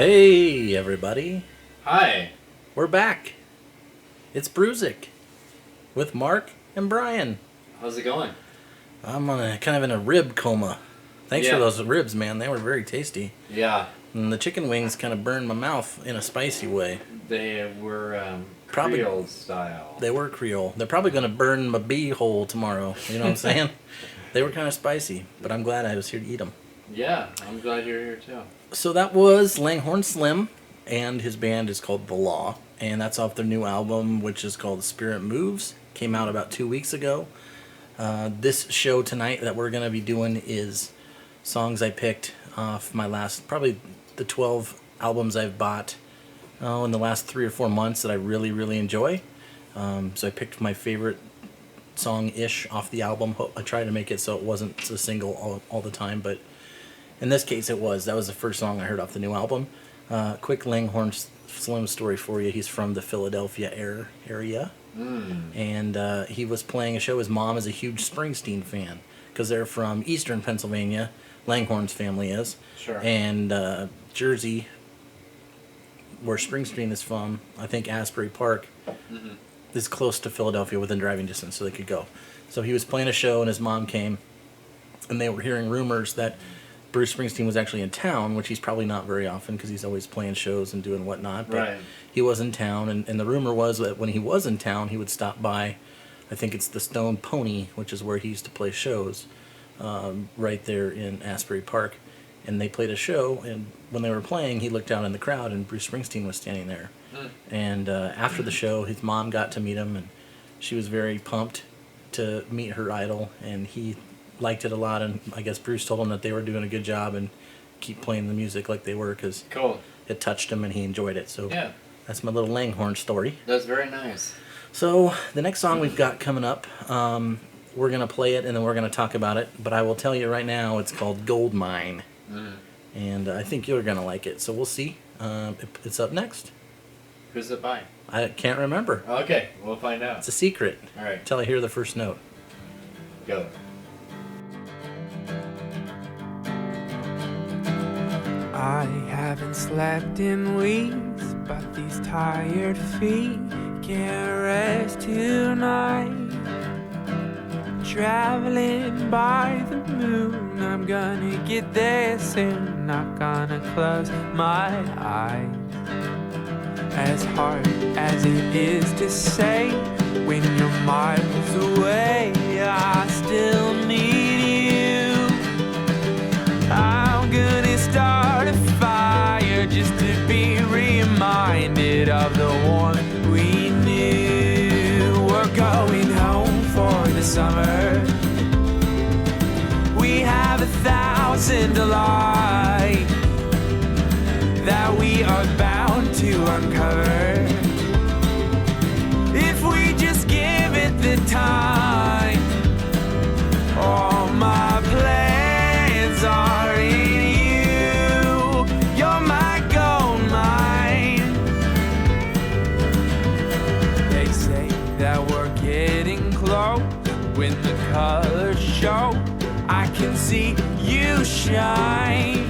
Hey, everybody. Hi. We're back. It's Bruzik with Mark and Brian. How's it going? I'm kind of in a rib coma. Thanks for Yeah. those ribs, man. They were very tasty. Yeah, And the chicken wings kind of burned my mouth in a spicy way. they were Probably- Creole style. They were Creole. They're probably going to burn my bee hole tomorrow. You know what I'm saying? They were kind of spicy, but I'm glad I was here to eat them. Yeah, I'm glad you're here too. So that was Langhorne Slim, and his band is called The Law, and that's off their new album, which is called Spirit Moves. Came out about 2 weeks ago. This show tonight that we're going to be doing is songs I picked off my last, probably the 12 albums I've bought in the last 3 or 4 months that I really, really enjoy. So I picked my favorite song-ish off the album. I tried to make it so it wasn't a single all the time, but in this case it was. That was the first song I heard off the new album. Quick Langhorne Slim story for you. He's from the Philadelphia area. And he was playing a show. His mom is a huge Springsteen fan because they're from eastern Pennsylvania. Langhorne's family is. Sure. And Jersey, where Springsteen is from, I think Asbury Park, is close to Philadelphia within driving distance, so they could go. So he was playing a show, and his mom came, and they were hearing rumors that Bruce Springsteen was actually in town, which he's probably not very often because he's always playing shows and doing whatnot. But Right. he was in town, and the rumor was that when he was in town, he would stop by, I think it's the Stone Pony, which is where he used to play shows, right there in Asbury Park. And they played a show, and when they were playing, he looked out in the crowd, and Bruce Springsteen was standing there. And after the show, his mom got to meet him, and she was very pumped to meet her idol, and he liked it a lot. And I guess Bruce told him that they were doing a good job and keep playing the music like they were because Cool. it touched him and he enjoyed it. So Yeah, that's my little Langhorne story. that's very nice. So the next song we've got coming up, we're going to play it and then we're going to talk about it. But I will tell you right now, it's called Gold Mine. And I think you're going to like it. So we'll see. It's up next. Who's it by? I can't remember. Okay, we'll find out. It's a secret All right, until I hear the first note. go. I haven't slept in weeks, but these tired feet can't rest tonight. Traveling by the moon, I'm gonna get there soon, not gonna close my eyes. As hard as it is to say, when you're miles away, I still need you. I'm gonna start a fire just to be reminded of the one we knew. We're going home for the summer. We have 1,000 to light that we are bound to uncover if we just give it the time. All my plans are in you. You're my gold mine. They say that we're getting close when the colors show. I can see you shine.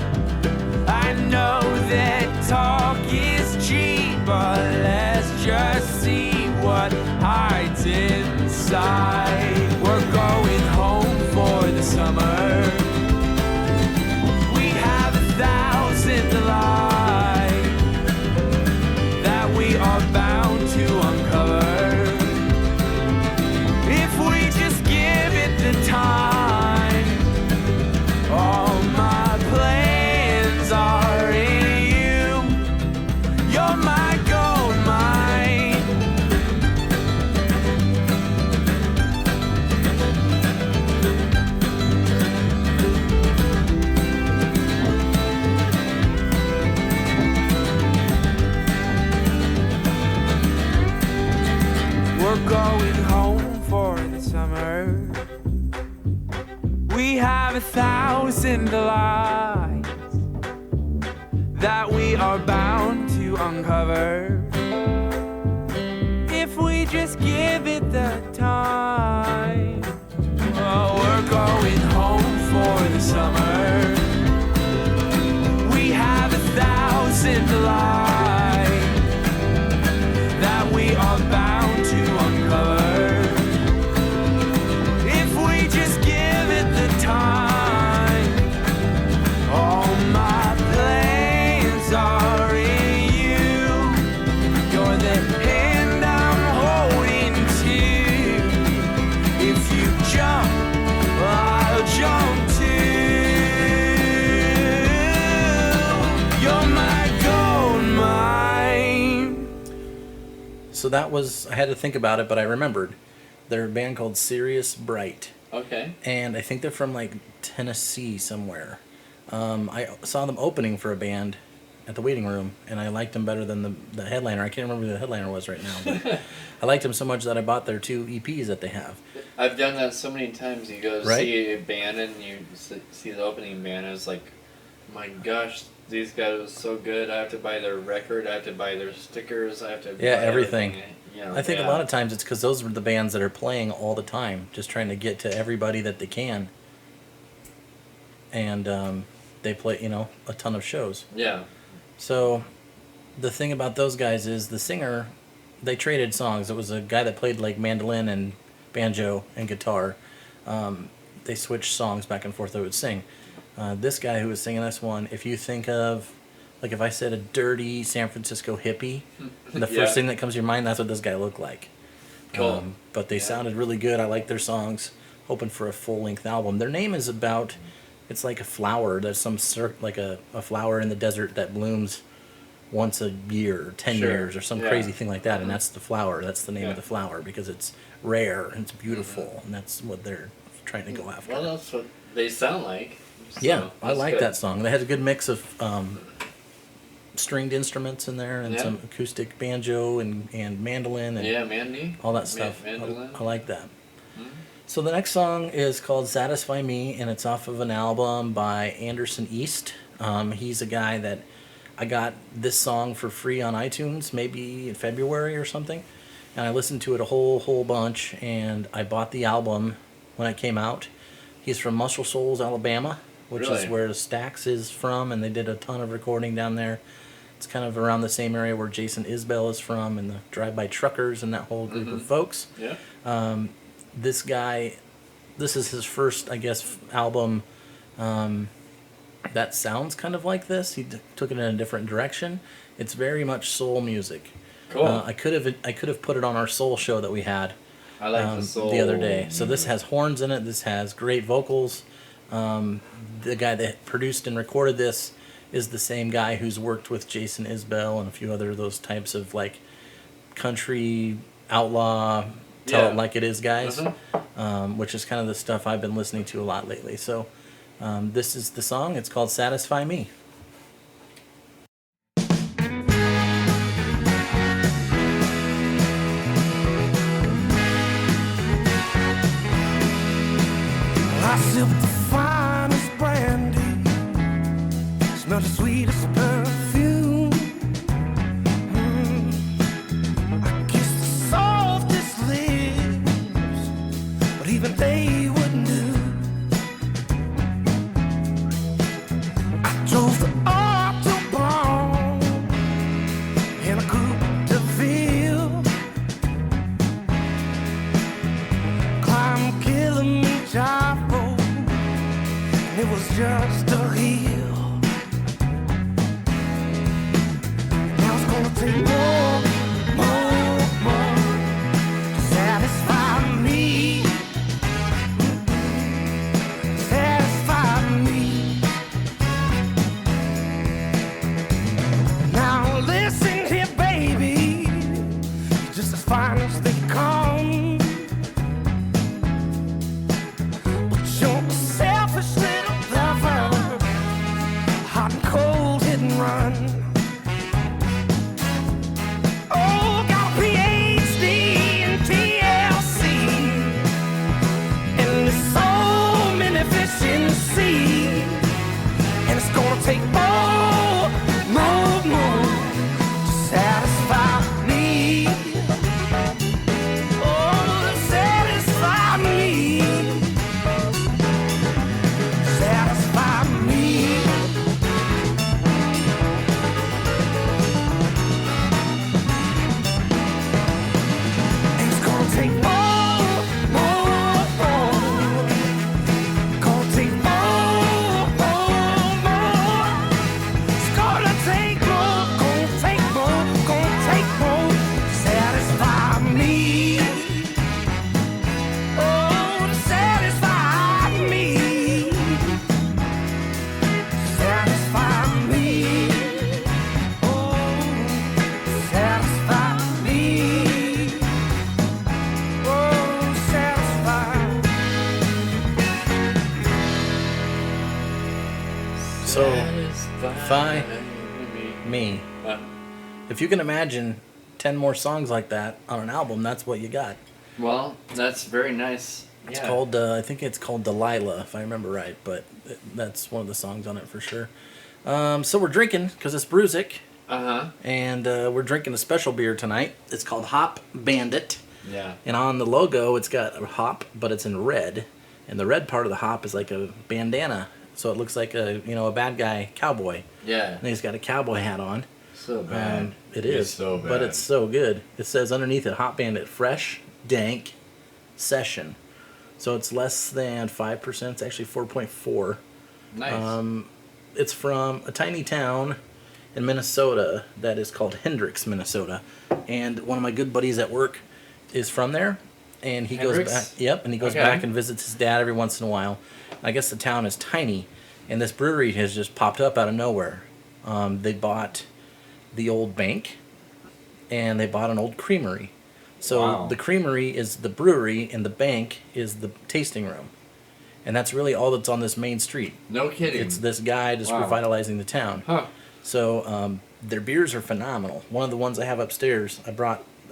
I know that talk is cheap, but let's just see what hides inside. We're going home for the summer. We have 1,000 to light that we are bound to uncover if we just give it the time. All my plans are in you. You're my gold mine. We're going home for the summer. We have 1,000 lies that we are bound to uncover if we just give it the time. Oh, we're going home for the summer. We have 1,000 jump, I'll jump too. You're my gold mine. So that was, I had to think about it, but I remembered. They're a band called Sirius Bright. Okay. And I think they're from like Tennessee somewhere. I saw them opening for a band at the Waiting Room, and I liked them better than the headliner. I can't remember who the headliner was right now, but I liked them so much that I bought their 2 EPs that they have. I've done that so many times. You go Right? see a band and you see the opening band, and it's like, my gosh, these guys are so good. I have to buy their record. I have to buy their stickers. I have to Yeah, buy everything. You know, I think yeah. a lot of times it's because those are the bands that are playing all the time, just trying to get to everybody that they can. And they play, a ton of shows. Yeah. So the thing about those guys is the singer, they traded songs. It was a guy that played like mandolin and banjo and guitar. They switched songs back and forth. They would sing. This guy who was singing this one, if you think of, like if I said a dirty San Francisco hippie, the Yeah. first thing that comes to your mind, that's what this guy looked like. Cool. But they sounded really good. I like their songs. Hoping for a full-length album. Their name is about, it's like a flower. There's some like a flower in the desert that blooms once a year, or 10 Sure. years, or some Yeah. crazy thing like that. And that's the flower. That's the name Yeah. of the flower because it's rare and it's beautiful, and that's what they're trying to go after. Well, that's what they sound like. So Yeah, I that's like good. that song. They had a good mix of stringed instruments in there and Yeah. some acoustic banjo and mandolin and Yeah, Mandy. all that stuff. Mandolin. I like that. So the next song is called Satisfy Me, and it's off of an album by Anderson East. He's a guy that I got this song for free on iTunes maybe in February or something. And I listened to it a whole bunch, and I bought the album when it came out. He's from Muscle Shoals, Alabama, which is Really? where Stax is from, and they did a ton of recording down there. It's kind of around the same area where Jason Isbell is from, and the Drive-By Truckers and that whole group of folks. Yeah. This guy, this is his first, I guess, album that sounds kind of like this. He took it in a different direction. It's very much soul music. Cool. I could have put it on our soul show that we had I like the soul. the other day. So this has horns in it. This has great vocals. The guy that produced and recorded this is the same guy who's worked with Jason Isbell and a few other of those types of like country outlaw tell it Yeah. like it is guys, Mhm. which is kind of the stuff I've been listening to a lot lately. So this is the song. It's called Satisfy Me. I sipped the finest brandy, smelled the sweetest perfume. I kissed the softest lips, but even they wouldn't do. I drove the Autobahn in a coupe de ville, climbed Kilimanjaro, and it was just a hill. Now it's gonna take more to satisfy me, satisfy me. Now listen here, baby, you're just as fine as they come. But you're a selfish little lover, hot and cold, hit and run. Satisfy me. Uh, If you can imagine 10 more songs like that on an album, that's what you got. well, that's very nice. It's Yeah. called, I think it's called Delilah, if I remember right, but that's one of the songs on it for sure. So we're drinking, because it's Bruzik, Uh-huh. and we're drinking a special beer tonight. It's called Hop Bandit, Yeah. and on the logo it's got a hop, but it's in red, and the red part of the hop is like a bandana, so it looks like a bad guy cowboy, Yeah. and he's got a cowboy hat on. So bad. It It's is, so bad. but it's so good. It says underneath it, Hop Bandit Fresh, Dank, Session. So it's less than 5%. It's actually 4.4. Nice. It's from a tiny town in Minnesota that is called Hendricks, Minnesota. And one of my good buddies at work is from there. And he goes Hendricks? back. Yep, and he goes Okay. back and visits his dad every once in a while. I guess the town is tiny. And this brewery has just popped up out of nowhere. They bought the old bank, and they bought an old creamery. So Wow. the creamery is the brewery, and the bank is the tasting room. And that's really all that's on this main street. No kidding. It's this guy just Wow. revitalizing the town. Huh. So their beers are phenomenal. One of the ones I have upstairs,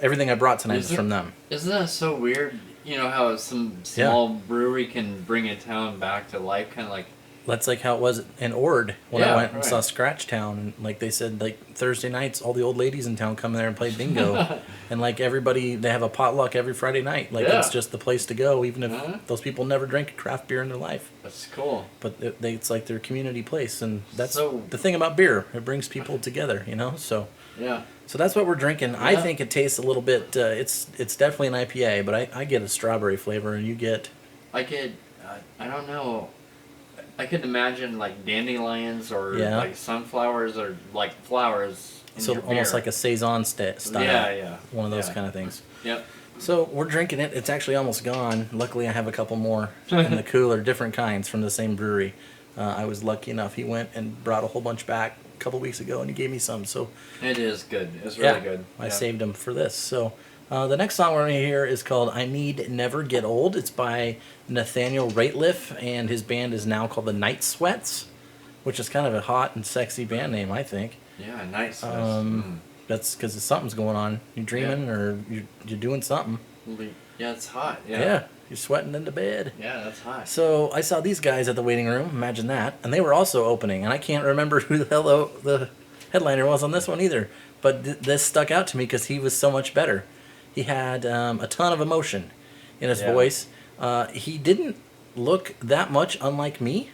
everything I brought tonight is Is it- from them. Isn't that so weird? You know how some small brewery can bring a town back to life, kind of like. That's like how it was in Ord when I Yeah, went and right. saw Scratch Town. And like they said, like Thursday nights, all the old ladies in town come there and play bingo. And like everybody, they have a potluck every Friday night. Like Yeah. it's just the place to go, even if Uh-huh. those people never drank a craft beer in their life. That's cool. But it's like their community place, and that's So- the thing about beer. It brings people together, So Yeah. that's what we're drinking. I Yeah. think it tastes a little bit. It's definitely an IPA, but I get a strawberry flavor, and you get I could. I don't know. I could imagine like dandelions or Yeah. like sunflowers or like flowers. In so your almost beer. like a saison style. Yeah. One of those Yeah. kind of things. Yep. So we're drinking it. It's actually almost gone. Luckily, I have a couple more in the cooler, different kinds from the same brewery. I was lucky enough. He went and brought a whole bunch back a couple weeks ago, and he gave me some. So It is good. It's really good. I Yeah. saved them for this. So the next song we're going to hear is called I Need Never Get Old. It's by Nathaniel Rateliff, and his band is now called the Night Sweats, which is kind of a hot and sexy band name, I think. Yeah. Nice. That's because something's going on. You're dreaming or you're doing something. Yeah, it's hot. Yeah, you're sweating into bed. Yeah, that's hot. So I saw these guys at the waiting room. Imagine that, and they were also opening. And I can't remember who the hell the headliner was on this one either. But this stuck out to me because he was so much better. He had a ton of emotion in his Yeah. voice. He didn't look that much unlike me,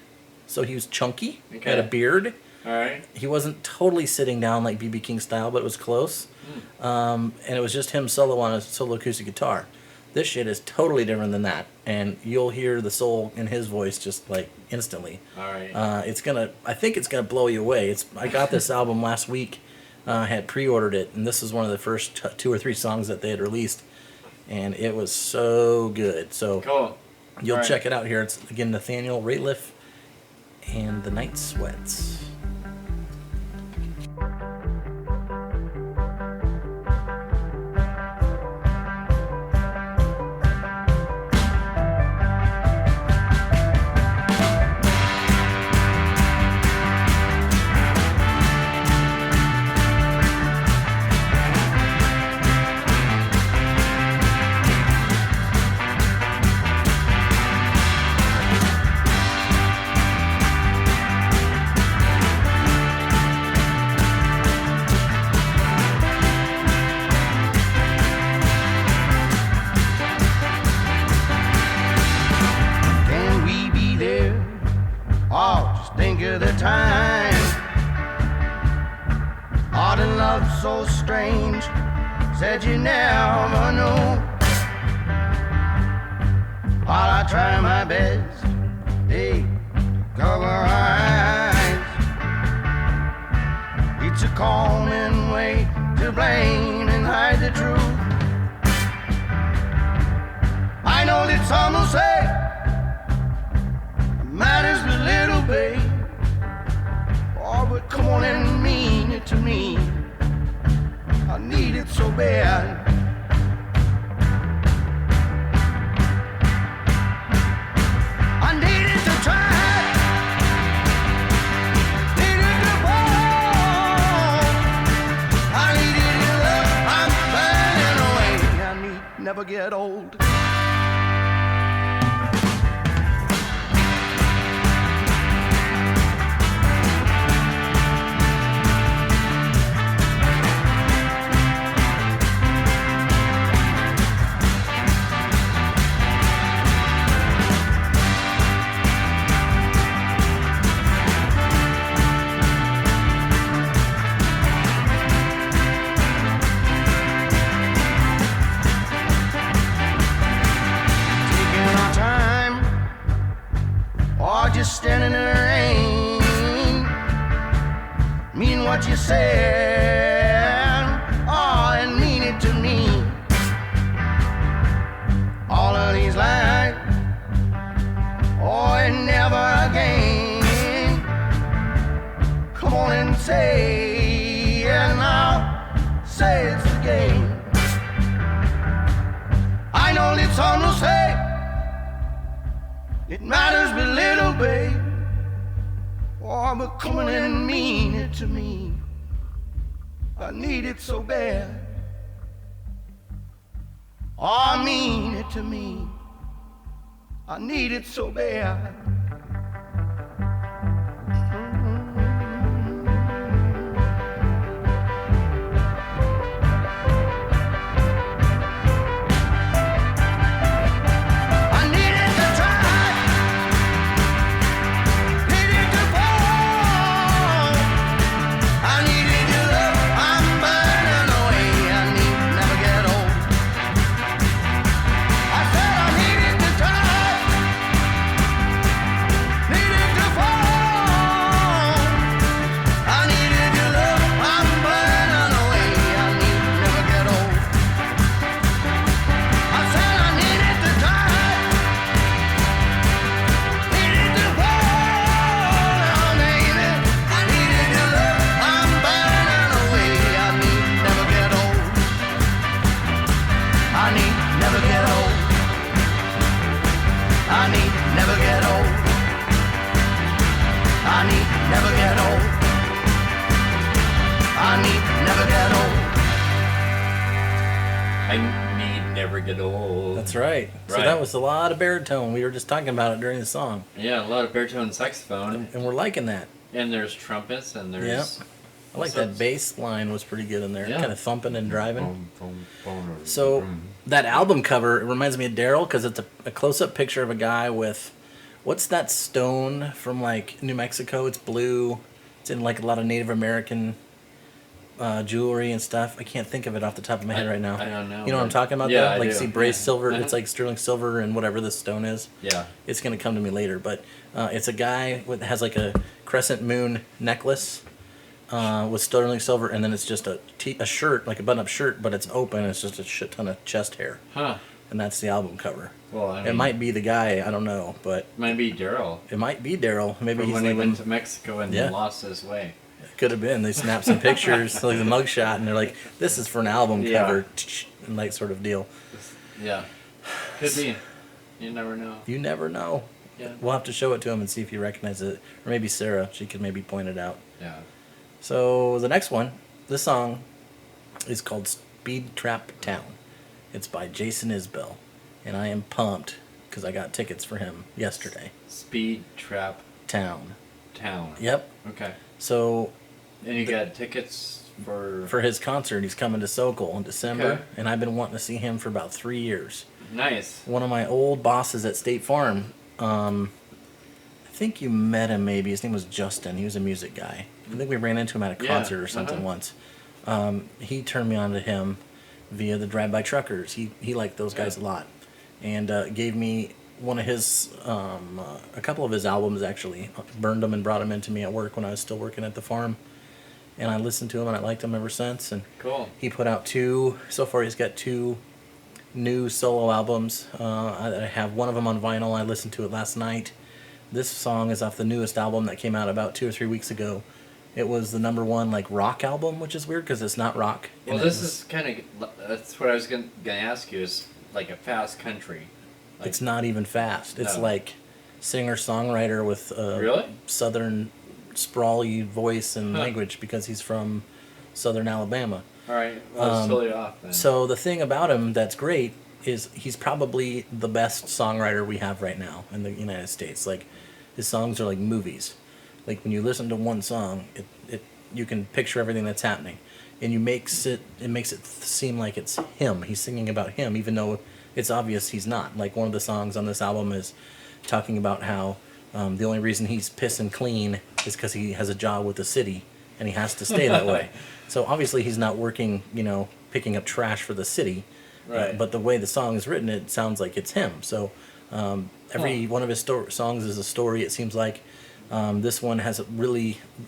so he was chunky. Okay. Had a beard. All right. He wasn't totally sitting down like B.B. King style, but it was close. And it was just him solo on a solo acoustic guitar. This shit is totally different than that, and you'll hear the soul in his voice just like instantly. All right. I think it's gonna blow you away. I got this album last week. I had pre-ordered it, and this is one of the first 2 or 3 songs that they had released, and it was so good. So Cool. you'll All right. check it out here. It's again Nathaniel Rateliff and the Night Sweats. Can we be there? Oh, just think of the time. Art and love so strange. Said you never know. While I try my best, hey, cover eyes. It's a common way to blame and hide the truth. I know that some will say matters but little, babe. Oh, but come on and mean it to me. I need it so bad. get old. Just standing in the rain, mean what you said, oh, and mean it to me. All of these lies, oh, and never again. Come on and say, and I'll say it's the game. I know it's on to say. It matters but little, babe. Oh, but come on and mean it to me. I need it so bad. Oh, mean it to me. I need it so bad. That's right. So that was a lot of baritone. We were just talking about it during the song. Yeah, a lot of baritone saxophone. And we're liking that. And there's trumpets and there's... Yeah. I like that bass line was pretty good in there. Yeah. Kind of thumping and driving. So that album cover, it reminds me of Daryl because it's a close-up picture of a guy with... What's that stone from like New Mexico? It's blue. It's in like a lot of Native American... jewelry and stuff. I can't think of it off the top of my head right now. I don't know. You know what I'm talking about? Yeah, though? I Like do. see braised silver. Uh-huh. It's like sterling silver and whatever this stone is. Yeah. It's gonna come to me later, but it's a guy with has like a crescent moon necklace with sterling silver, and then it's just a shirt, like a button-up shirt, but it's open. It's just a shit ton of chest hair, Huh. and that's the album cover. Well, I mean, It might be the guy. I don't know, but might be Daryl. it might be Daryl. Maybe From he's when he living. went to Mexico and Yeah. lost his way. Could have been. They snapped some pictures, like the mugshot, and they're like, "This is for an album Yeah. cover," and like sort of deal. Yeah. Could be. You never know. You never know. Yeah. We'll have to show it to him and see if he recognizes it, or maybe Sarah. She could maybe point it out. Yeah. So the next one, this song, is called "Speed Trap Town." It's by Jason Isbell, and I am pumped because I got tickets for him yesterday. Speed Trap Town. Yep. Okay. So And you got tickets for his concert, he's coming to Sokol in December, Okay. and I've been wanting to see him for about 3 years. Nice. One of my old bosses at State Farm, I think you met him maybe. His name was Justin. He was a music guy. I think we ran into him at a Yeah, concert or something once. He turned me on to him via the Drive By Truckers. He liked those guys a lot, and gave me one of his, a couple of his albums actually. Burned them and brought them into me at work when I was still working at the farm, and I listened to him and I liked him ever since. And Cool. he put out so far he's got 2 new solo albums. I have one of them on vinyl. I listened to it last night. This song is off the newest album that came out about 2 or 3 weeks ago. It was the #1 like rock album, which is weird because it's not rock. Well, And this it was- is kind of... That's what I was gonna ask you, is like a fast country. Like, it's not even fast. It's No. like singer-songwriter with a Really? southern sprawly voice and Huh. language because he's from southern Alabama. all right. Well, it's totally off then. So the thing about him that's great he's probably the best songwriter we have right now in the United States. Like, his songs are like movies. Like, when you listen to one song, it you can picture everything that's happening, and it makes it seem like it's him. He's singing about him, even though it's obvious he's not. Like, one of the songs on this album is talking about how the only reason he's pissing clean is because he has a job with the city, and he has to stay that way. So obviously he's not working, picking up trash for the city. Right. But the way the song is written, it sounds like it's him. So every one of his songs is a story, it seems like. This one has a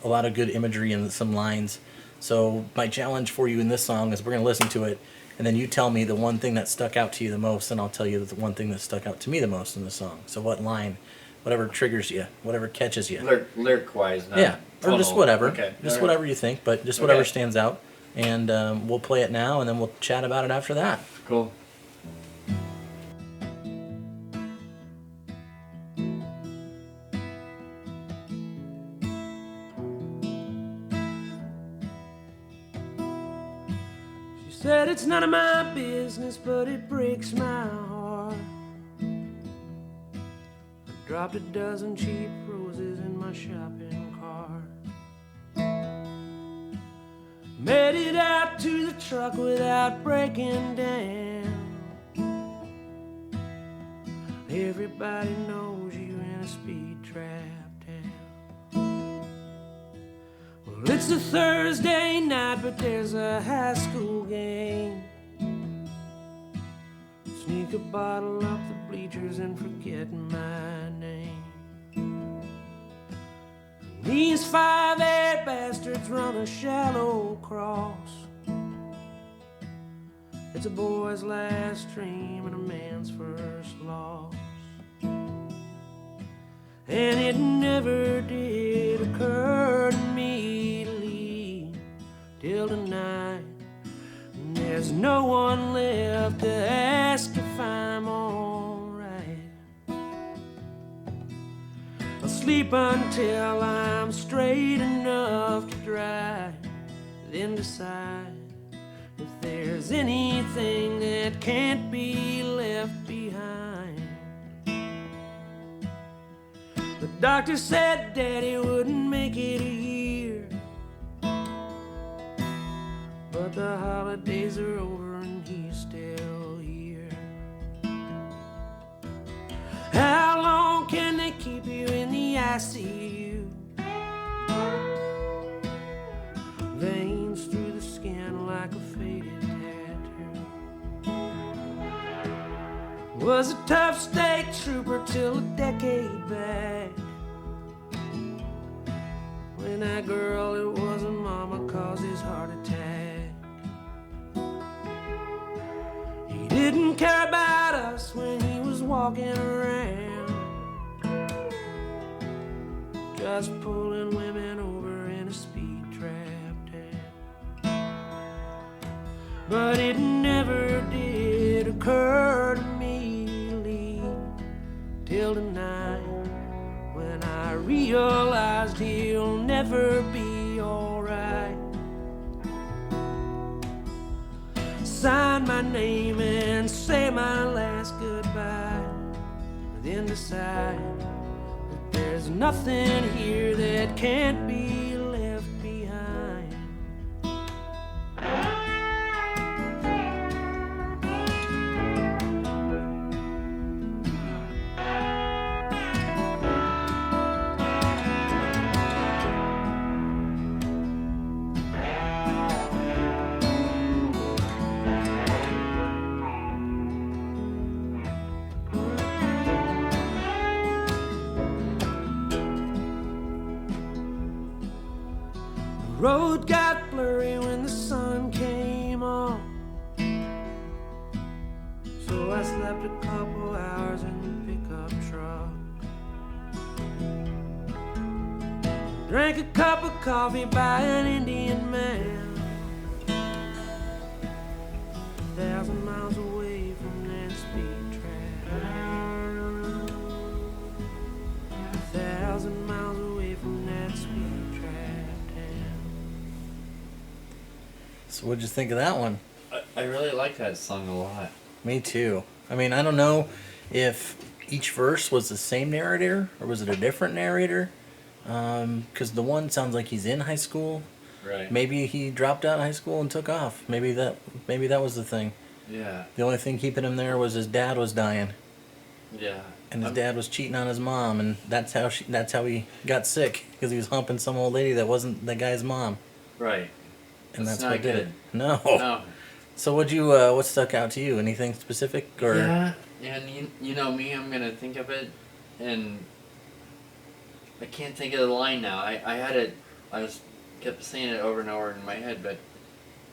lot of good imagery and some lines. So my challenge for you in this song is we're going to listen to it, and then you tell me the one thing that stuck out to you the most, and I'll tell you the one thing that stuck out to me the most in the song. So what line, whatever triggers you, whatever catches you. Lyric-wise, not Yeah, or just tonal. whatever. Okay. Just All right. whatever you think, but just whatever Okay. stands out. And we'll play it now, and then we'll chat about it after that. Cool. She said it's none of my business, but it breaks my heart. I dropped a dozen cheap roses in my shopping cart. Made it out to the truck without breaking down. Everybody knows you in a speed trap town. Well, it's a Thursday night, but there's a high school game. Sneak a bottle up the bleachers and forget my name. These 5'8" bastards run a shallow cross. It's a boy's last dream and a man's first loss. And it never did occur to me to leave till tonight. And there's no one left to ask if I'm alright. I'll sleep until I'm straight enough to drive, then decide if there's anything that can't be left behind. The doctor said Daddy wouldn't make it a year, but the holidays are over and he's still here. How long can they keep you in the ICU? Veins through the skin like a faded tattoo. Was a tough state trooper till a decade back, when that girl, it wasn't mama, caused his heart attack. He didn't care about us when he was walking around, just pulling women over in a speed trap town. But it never did occur to me to leave till tonight, when I realized he'll never be alright. Sign my name and say my last goodbye, then decide that there's nothing here that can't be left behind. The road got blurry when the sun came on, so I slept a couple hours in the pickup truck. Drank a cup of coffee by an Indian man, 1,000 miles away from that speed trap. 1,000 miles away from that speed trap town. So what'd you think of that one? I really like that song a lot. Me too. I mean, I don't know if each verse was the same narrator or was it a different narrator. Because the one sounds like he's in high school. Right. Maybe he dropped out of high school and took off. Maybe that was the thing. Yeah. The only thing keeping him there was his dad was dying, Yeah. and his dad was cheating on his mom, and that's how he got sick, because he was humping some old lady that wasn't the guy's mom, Right. and that's not what did good. it. No. No. So what stuck out to you? Anything specific or? Yeah. And you know me, I'm gonna think of it, and I can't think of the line now. I had it. Kept saying it over and over in my head, but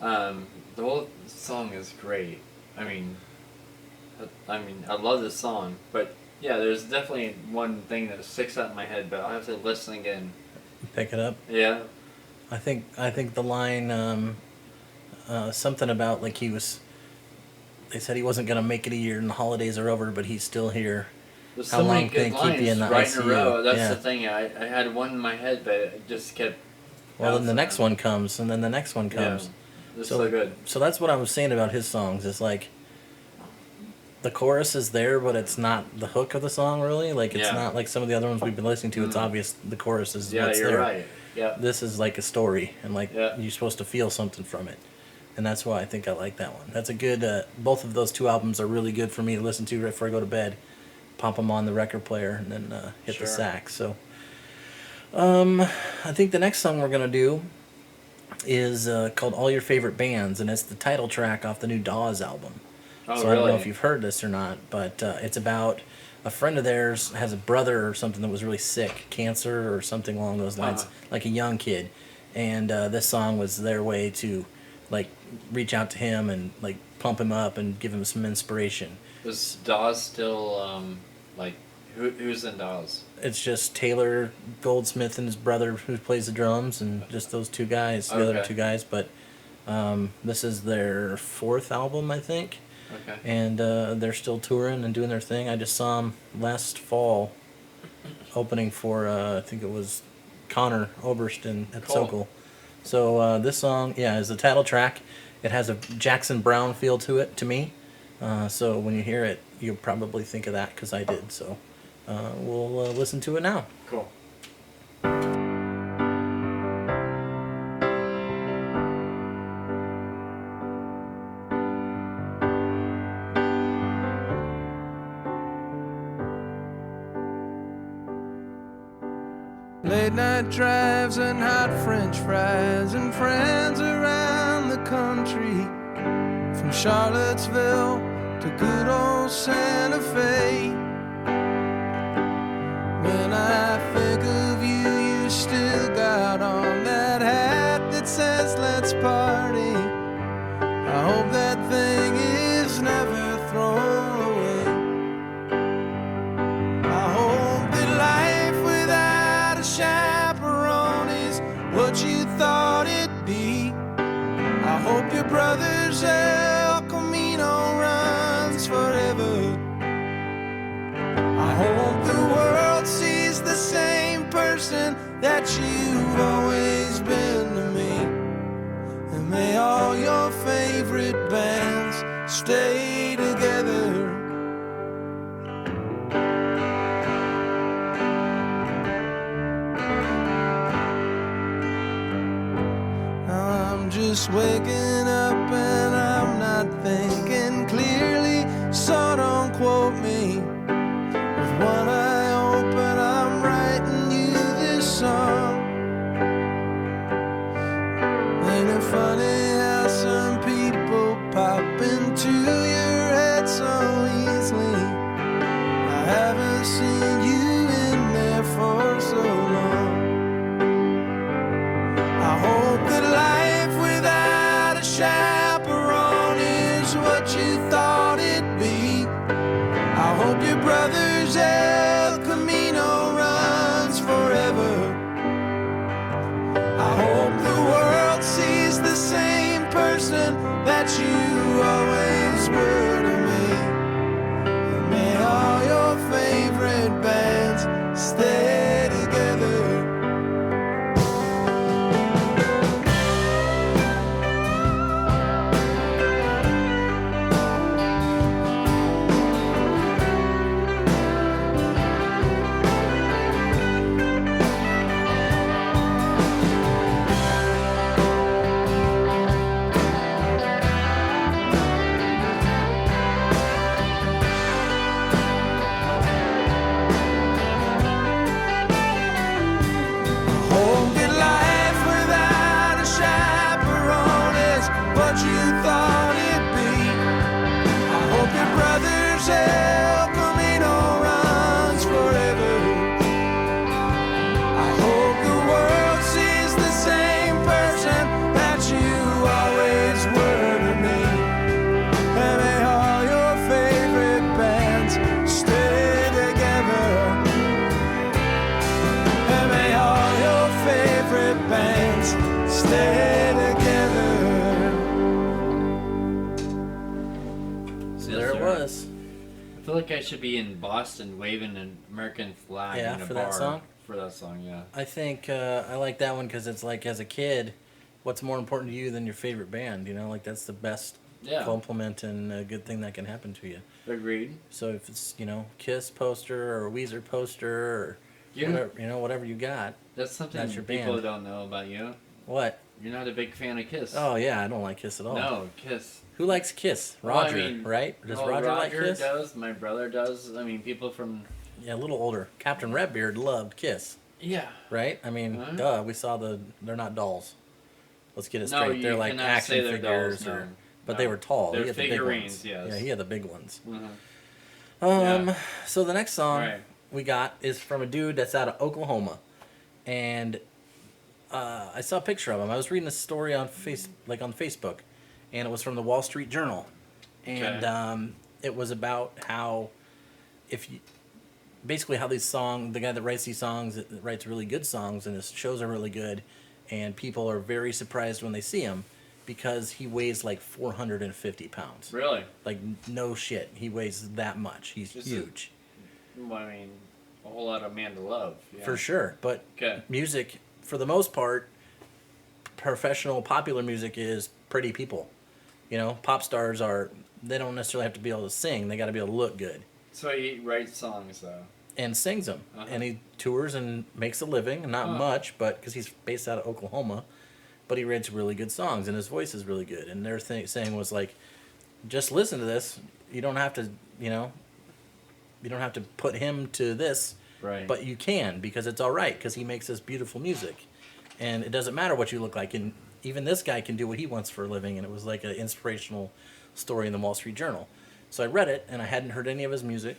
the whole song is great. I mean, I love this song, but yeah, there's definitely one thing that sticks out in my head, but I'll have to listen again. Pick it up. Yeah. I think the line something about like they said he wasn't gonna make it a year and the holidays are over, but he's still here. There's How so long many can good they keep you in lines the right in a ICU? row. That's Yeah. the thing. I had one in my head, but it just kept. Well, then the bouncing next around. one comes, and then the next one comes. Yeah. It's so good. So that's what I was saying about his songs. Is like the chorus is there, but it's not the hook of the song really. Like it's Yeah. not like some of the other ones we've been listening to. It's obvious the chorus is Yeah, what's you're there. right. Yeah. This is like a story, and like Yeah. you're supposed to feel something from it, and that's why I think I like that one. That's a good. Both of those two albums are really good for me to listen to right before I go to bed. Pop them on the record player and then hit Sure. the sax. So, I think the next song we're gonna do is called "All Your Favorite Bands," and it's the title track off the new Dawes album. Oh, So I don't know really? if you've heard this or not, but it's about a friend of theirs has a brother or something that was really sick, cancer or something along those lines, Uh-huh. like a young kid, and this song was their way to like reach out to him and like pump him up and give him some inspiration. Is Dawes still like who's in Dawes? It's just Taylor Goldsmith and his brother who plays the drums, and just those two guys, the other Okay. two guys. But this is their fourth album, I think. Okay. And they're still touring and doing their thing. I just saw them last fall, opening for I think it was Connor Obersten at Cool. Sokol. So this song, yeah, is the title track. It has a Jackson Browne feel to it, to me. So when you hear it, you'll probably think of that, because I did. So we'll listen to it now. Cool. Late night drives and hot French fries and friends around the country, from Charlottesville to good old Santa Fe. When I think of you, you still got on that hat that says let's party. I hope that thing is never thrown away. I hope that life without a chaperone is what you thought it'd be. I hope your brother's El Camino runs forever. I hope the world sees the same person that you've always been to me. And may all your favorite bands stay together. Now I'm just waking up and I'm not thinking clearly, so don't quote me. With one eye open, I'm writing you this song. Ain't it funny how some people pop into your head so easily? I haven't seen you in there for so long. I hope that life without a chaperone is what stay together. So there it was. I feel like I should be in Boston waving an American flag Yeah, in a for bar. that song? For that song, yeah. I think I like that one because it's like, as a kid, what's more important to you than your favorite band? You know, like that's the best Yeah. compliment and a good thing that can happen to you. Agreed. So if it's, you know, Kiss poster or Weezer poster or You- whatever, you know, whatever you got. That's something That's your people band. don't know about you. What? You're not a big fan of Kiss. Oh yeah, I don't like Kiss at all. No, Kiss. Who likes Kiss? Well, I Roger, mean, right? Does well, Roger like Kiss? does. My brother does. I mean, people from... Yeah, a little older. Captain Redbeard loved Kiss, Yeah. right? I mean, Huh? duh. We saw they're not dolls. Let's get it No, straight. you They're like cannot action say they're figures, dolls, no. but No. they were tall. They're He had the big figurines, ones. yes. Yeah, he had the big ones. Mhm. Um, Yeah. So the next song Right. we got is from a dude that's out of Oklahoma, and I saw a picture of him. I was reading a story on Facebook, and it was from the Wall Street Journal, and Okay. it was about how basically how the guy that writes these songs, that writes really good songs, and his shows are really good, and people are very surprised when they see him because he weighs like 450 pounds. Really? Like, no shit. He weighs that much. He's Just huge. Well, I mean, a whole lot of man to love. Yeah. For sure. But Okay. music, for the most part, professional popular music is pretty people. You know, pop stars they don't necessarily have to be able to sing. They got to be able to look good. So he writes songs, though. And sings them. Uh-huh. And he tours and makes a living. Not much, but because he's based out of Oklahoma. But he writes really good songs, and his voice is really good. And their saying was like, just listen to this. You don't have to, you know, you don't have to put him to this, Right. but you can, because it's all right, because he makes this beautiful music. And it doesn't matter what you look like. And even this guy can do what he wants for a living. And it was like an inspirational story in the Wall Street Journal. So I read it, and I hadn't heard any of his music.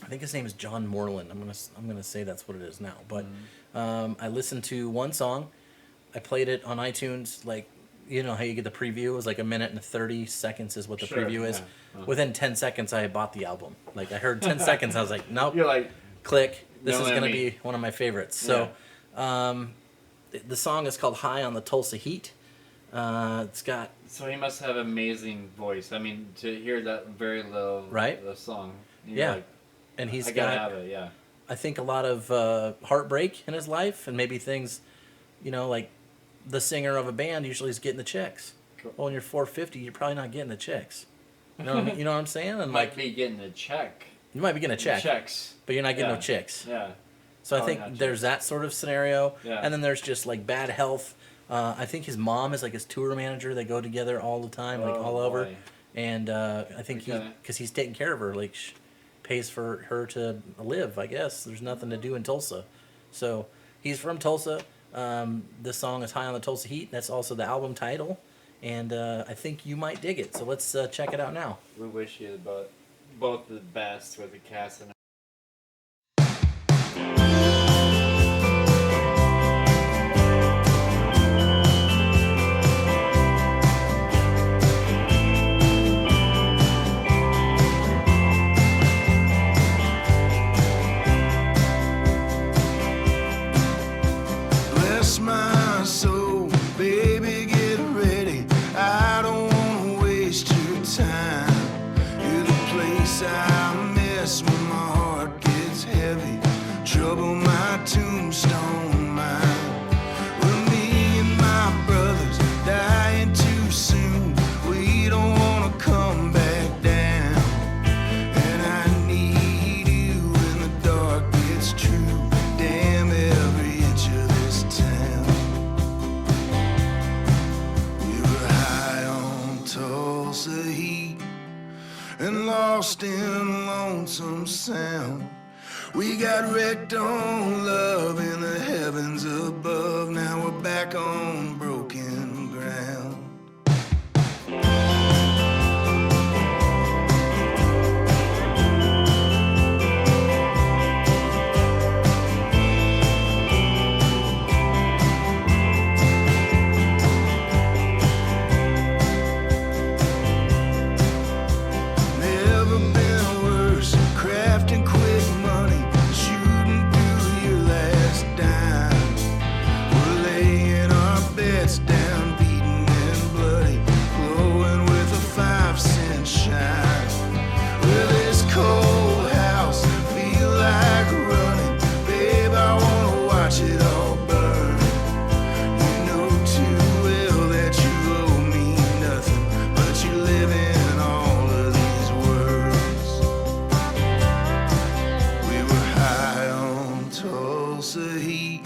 I think his name is John Moreland. I'm gonna say that's what it is now. But I listened to one song. I played it on iTunes. Like, you know how you get the preview? It was like 1 minute and 30 seconds is what the Sure, preview is. yeah. Uh-huh. Within 10 seconds, I bought the album. Like, I heard 10 seconds. I was like, nope. You're like, Click. This Know is what I gonna mean? be one of my favorites. So, the song is called "High on the Tulsa Heat." It's got so he must have amazing voice. I mean, to hear that very low, Right? the song. You're Yeah. Like, and he's I gotta got have it. Yeah. I think a lot of heartbreak in his life, and maybe things, you know, like the singer of a band usually is getting the checks. Cool. Well, when you're 450, you're probably not getting the checks. You know what I mean? You know what I'm saying? And Might like, be getting a check. you might be getting a check, Checks. but you're not getting Yeah. no chicks. Yeah. So I Probably think not there's that sort of scenario, Yeah. and then there's just like bad health. I think his mom is like his tour manager. They go together all the time, like Oh, all over. boy. And I think Okay. because he's taking care of her, like pays for her to live. I guess there's nothing to do in Tulsa, so he's from Tulsa. The song is "High on the Tulsa Heat." That's also the album title, and I think you might dig it. So let's check it out now. We wish you both the best with the cast and Bless my soul, baby, get ready. I don't wanna waste your time. You're the place I miss when my heart gets heavy. Trouble my tombstone mind. Well, me and my brothers dying too soon. We don't wanna come back down. And I need you when the dark gets true. Damn every inch of this town. We were high on Tulsa heat and lost in lonesome sound. We got wrecked on love in the heavens above. Now we're back on broken ground. Never been worse. Crafting quick money, shooting through your Tulsa heat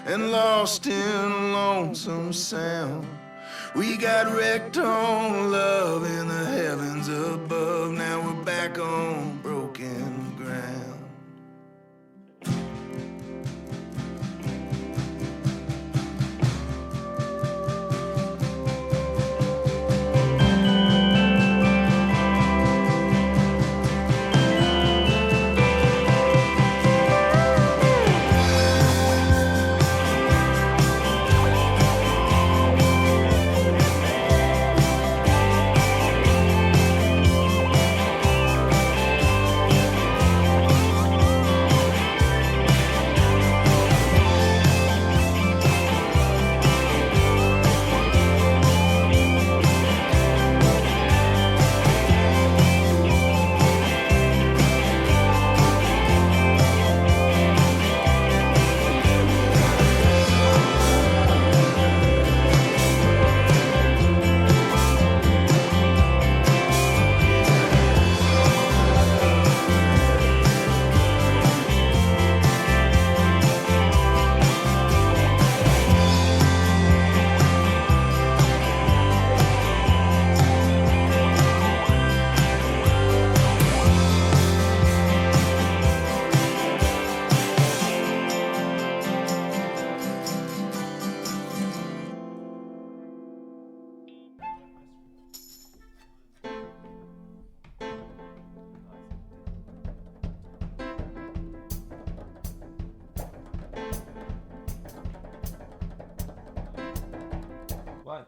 and lost in a lonesome sound. We got wrecked on love in the heavens above. Now we're back on broken ground. What?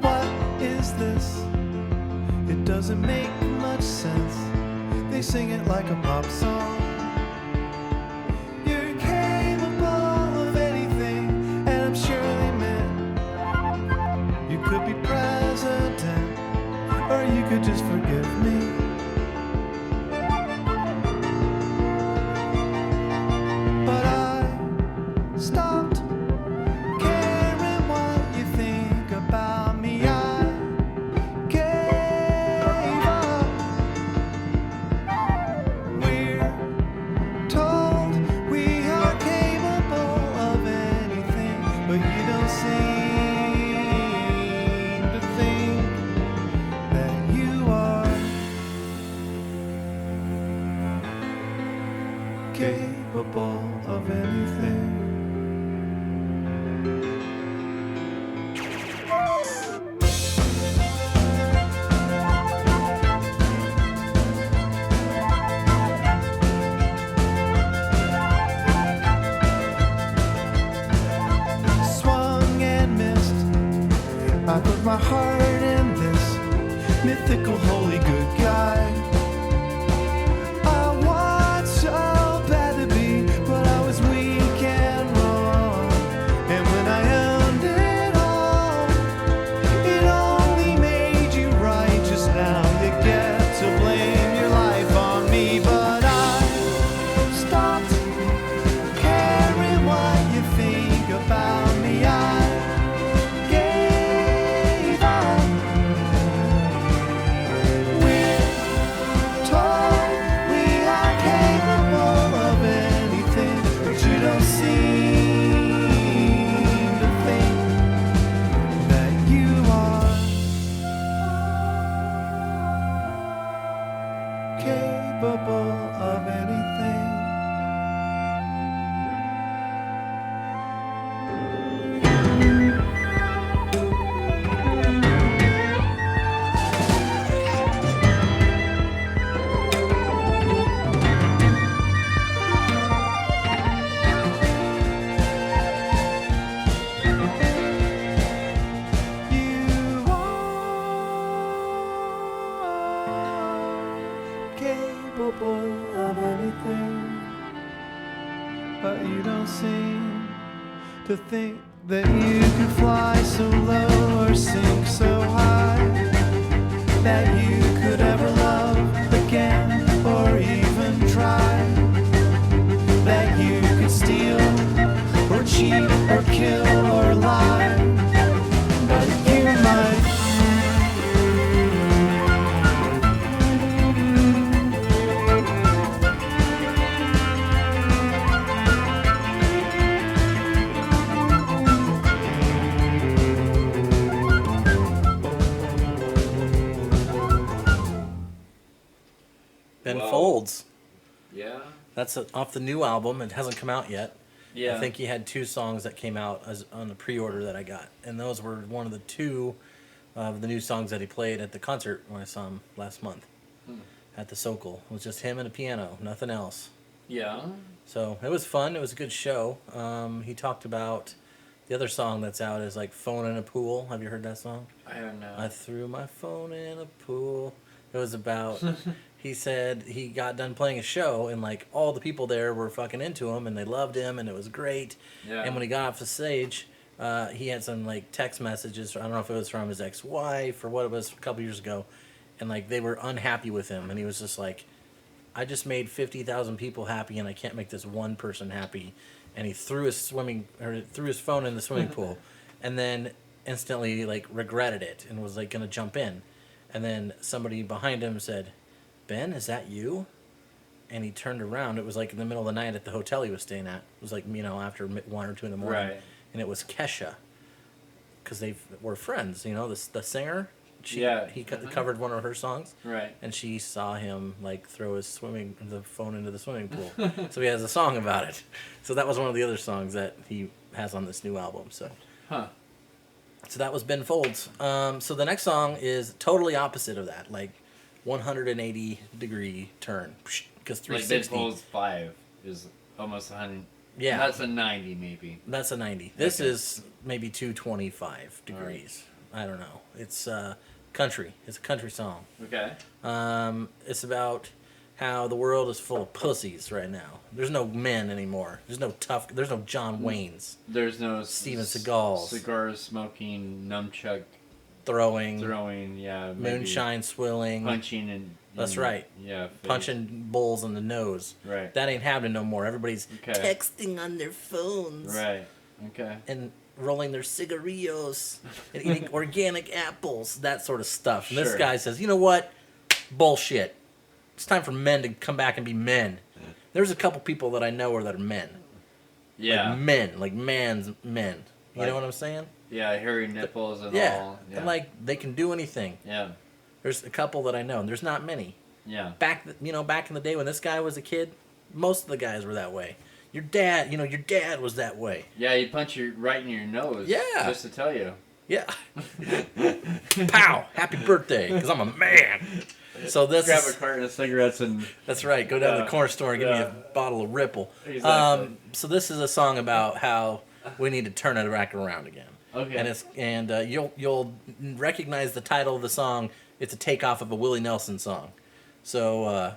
What is this? It doesn't make much sense. They sing it like a pop song. You're capable of anything, and I'm sure they meant you could be president, or you could just forgive me. But I stopped caring what you think about me. I gave up. We're told we are capable of anything, but you don't seem to think that you are capable of anything. Swung and missed. I put my heart in this mythical holy good guy. I want so bad to be, but I was weak and wrong. And when I earned it all, it only made you right. Just now you get to blame your life on me, but I stopped caring what you think about me. I gave up. We're told we are capable of anything, but you don't seem to think that you are capable of anything. You are capable of anything, but you don't seem to think that you can fly so low or sink so high, that you could ever love again or even try, that you could steal or cheat or kill That's off the new album. It hasn't come out yet. Yeah. I think he had 2 songs that came out as on the pre-order that I got, and those were one of the 2 of the new songs that he played at the concert when I saw him last month at the Sokol. It was just him and a piano, nothing else. Yeah. So it was fun. It was a good show. He talked about the other song that's out is like "Phone in a Pool." Have you heard that song? I don't know. I threw my phone in a pool. It was about. He said he got done playing a show and like all the people there were fucking into him and they loved him and it was great. Yeah. And when he got off the stage, he had some like text messages. I don't know if it was from his ex-wife or what it was a couple years ago, and like they were unhappy with him and he was just like, I just made 50,000 people happy and I can't make this one person happy. And he threw his phone in the swimming pool and then instantly like regretted it and was like going to jump in. And then somebody behind him said, "Ben, is that you?" And he turned around. It was like in the middle of the night at the hotel he was staying at. It was like, after 1 or 2 in the morning. Right. And it was Kesha. Because they were friends, the singer. Yeah. He covered one of her songs. Right. And she saw him like throw the phone into the swimming pool. So he has a song about it. So that was one of the other songs that he has on this new album. So that was Ben Folds. So the next song is totally opposite of that, like 180 degree turn. Because Like 360. Ben Folds 5 is almost 100. Yeah. That's a 90 maybe. That's a 90. This Okay. is maybe 225 degrees. I don't know. It's country. It's a country song. Okay. It's about how the world is full of pussies right now. There's no men anymore. There's no John Waynes There's no Steven Seagals. Cigar smoking, nunchuck throwing, yeah. Maybe moonshine swilling, punching and. That's right. Yeah. face. punching bulls in the nose. Right. That ain't happening no more. Everybody's Okay. texting on their phones. Right. Okay. And rolling their cigarillos and eating organic apples, that sort of stuff. And this Sure. guy says, you know what? Bullshit. It's time for men to come back and be men. There's a couple people that I know that are men. Yeah. Like men. Like man's men. You Like- know what I'm saying? Yeah. Hairy nipples and Yeah. all. Yeah. And like they can do anything. Yeah. There's a couple that I know, and there's not many. Yeah. Back in the day when this guy was a kid, most of the guys were that way. Your dad was that way. Yeah. You punch you right in your nose. Yeah. Just to tell you. Yeah. Pow! Happy birthday, because I'm a man. So Grab a carton of cigarettes and. that's right. Go down to Yeah. the corner store and give me Yeah. a bottle of Ripple. Exactly. So this is a song about how we need to turn it back around again. Okay. And you'll recognize the title of the song. It's a takeoff of a Willie Nelson song. So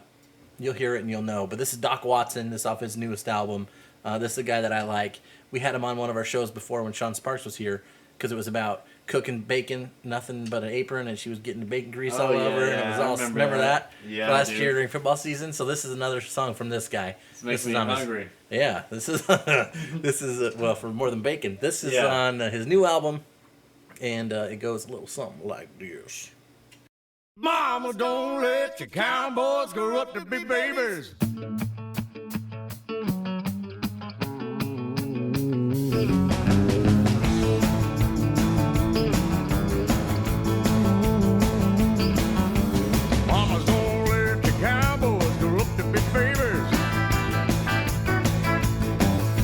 you'll hear it and you'll know. But this is Doc Watson. This is off his newest album. This is a guy that I like. We had him on one of our shows before when Sean Sparks was here because it was about cooking bacon, nothing but an apron, and she was getting the bacon grease Oh, all yeah, over. yeah, And it was I all remember that? Yeah, Last dude. year during football season. So this is another song from this guy. This makes is me on his- hungry. yeah, this is well for more than bacon. This is Yeah. on his new album, and it goes a little something like this. Mama, don't let your cowboys grow up to be babies. Mamas, don't let your cowboys grow up to be babies.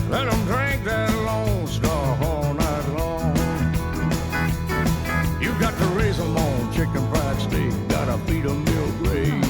Let them drink that Lone Star all night long. You got to raise them on chicken fried steak. Gotta feed them milk gravy.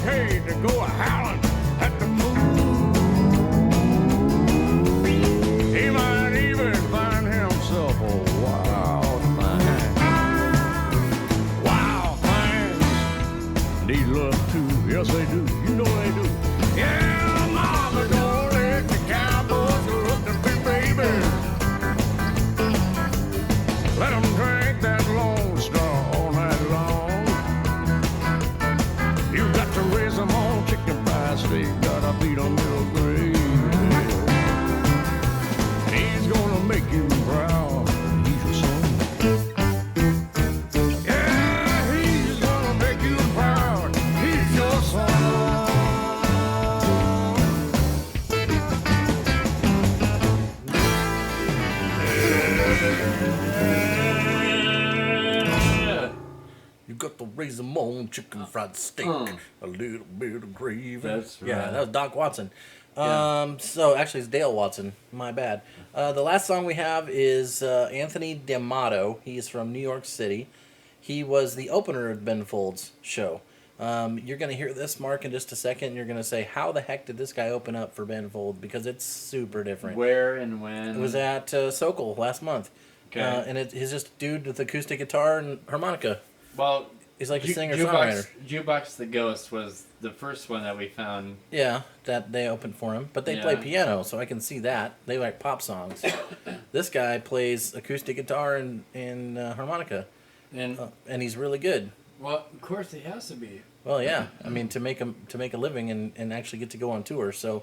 okay to go howling at the moon. He might even find himself a wild man. Wild things need love too. Yes, they do. You know they do. Yeah, mama, don't let the cowboys look at me, baby. Let them drink that Lone Star all night long. You got to raise them on chicken pie steak. Gotta beat them real gravy. He's gonna make you proud. He's your son. Yeah, he's gonna make you proud. He's your son. You got to raise them on chicken fried steak, a little bit of gravy. That's Yeah, right. that was Doc Watson. Yeah. So actually, it's Dale Watson. My bad. The last song we have is Anthony D'Amato. He's from New York City. He was the opener of Ben Folds' show. You're going to hear this, Mark, in just a second. And you're going to say, how the heck did this guy open up for Ben Folds? Because it's super different. Where and when? It was at Sokol last month. Okay. And he's just a dude with acoustic guitar and harmonica. Well, He's like a singer-songwriter. Jukebox the Ghost was the first one that we found. Yeah, that they opened for him. But they play Yeah. piano, so I can see that. They like pop songs. This guy plays acoustic guitar and harmonica. And And he's really good. well, of course he has to be. Well, yeah. I mean, to make a living and actually get to go on tour. So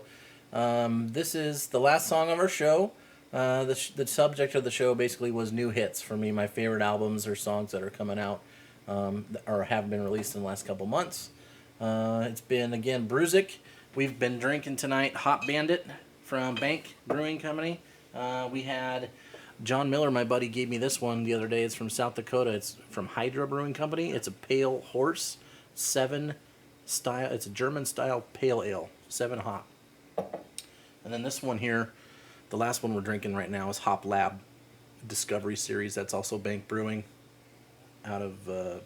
this is the last song of our show. The subject of the show basically was new hits for me, my favorite albums or songs that are coming out or have been released in the last couple months. It's been, again, Bruzik. We've been drinking tonight Hop Bandit from Bank Brewing Company. We had John Miller, my buddy, gave me this one the other day. It's from South Dakota. It's from Hydra Brewing Company. It's a Pale Horse 7 style. It's a German style pale ale, 7 hop. And then this one here, the last one we're drinking right now is Hop Lab Discovery Series. That's also Bank Brewing out of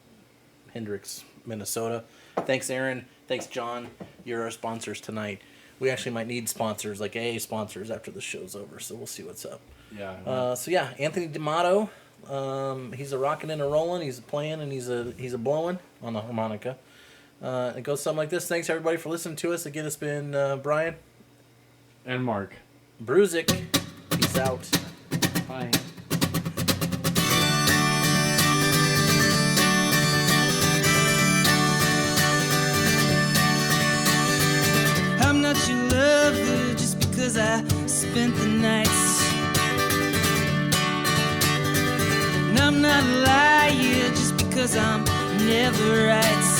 Hendricks, Minnesota. Thanks, Aaron. Thanks, John. You're our sponsors tonight. We actually might need sponsors, like AA sponsors, after the show's over, so we'll see what's up. Yeah. So yeah, Anthony D'Amato. He's a rocking and a rolling. He's a playing and he's a blowing on the harmonica. It goes something like this. Thanks everybody for listening to us. Again, it's been Brian And Mark. Bruzik. Peace out. Bye. I'm not your lover just because I spent the nights. And I'm not a liar just because I'm never right.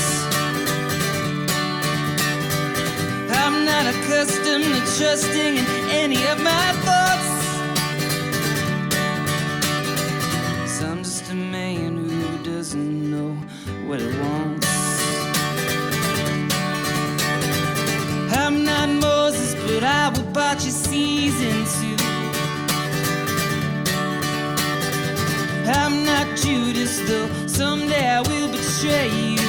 I'm not accustomed to trusting in any of my thoughts. 'Cause I'm just a man who doesn't know what he wants. I'm not Moses, but I will part your seas in two. I'm not Judas, though someday I will betray you.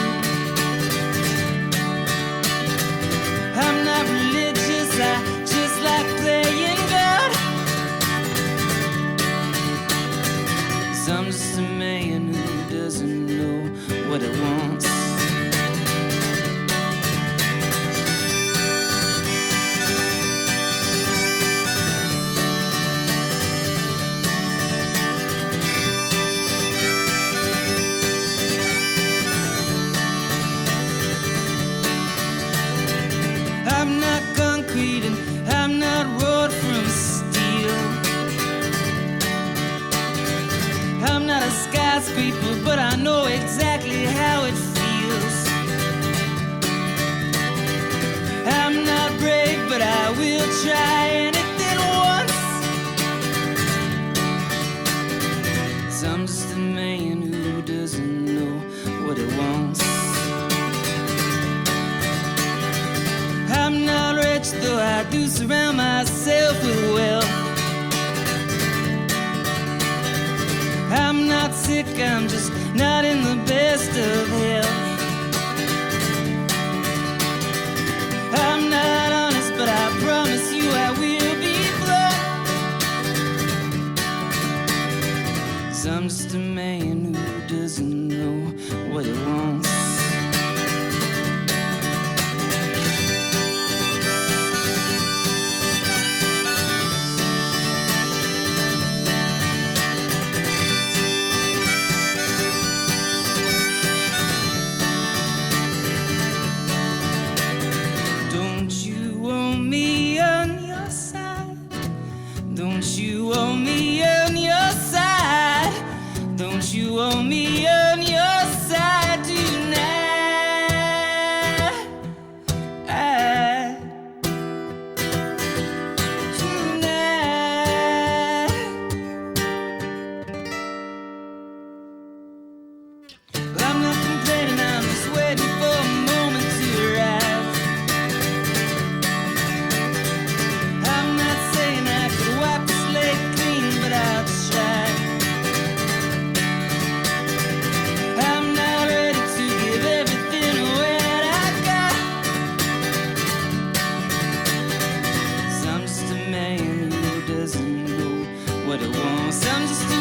I'm not religious, I just like playing God. 'Cause I'm just a man who doesn't know what he wants. I'm not concrete and I'm not wrought from steel. I'm not a skyscraper, but I know exactly how it feels. I'm not brave, but I will try anything once. 'Cause I'm just a man who doesn't know what he wants. I'm not rich, though I do surround myself with wealth. I'm not sick, I'm just not in the best of health. just a man who doesn't know what he wants. Don't you want me on your side? Don't you want me on your side? Don't you want me on your side tonight? Tonight. Well, I'm not complaining, I'm just waiting for a moment to arrive. I'm not saying I could wipe the slate clean, but I'll try. I'm not ready to give everything away that I got. 'Cause I'm just a man who doesn't know what he wants. I'm just a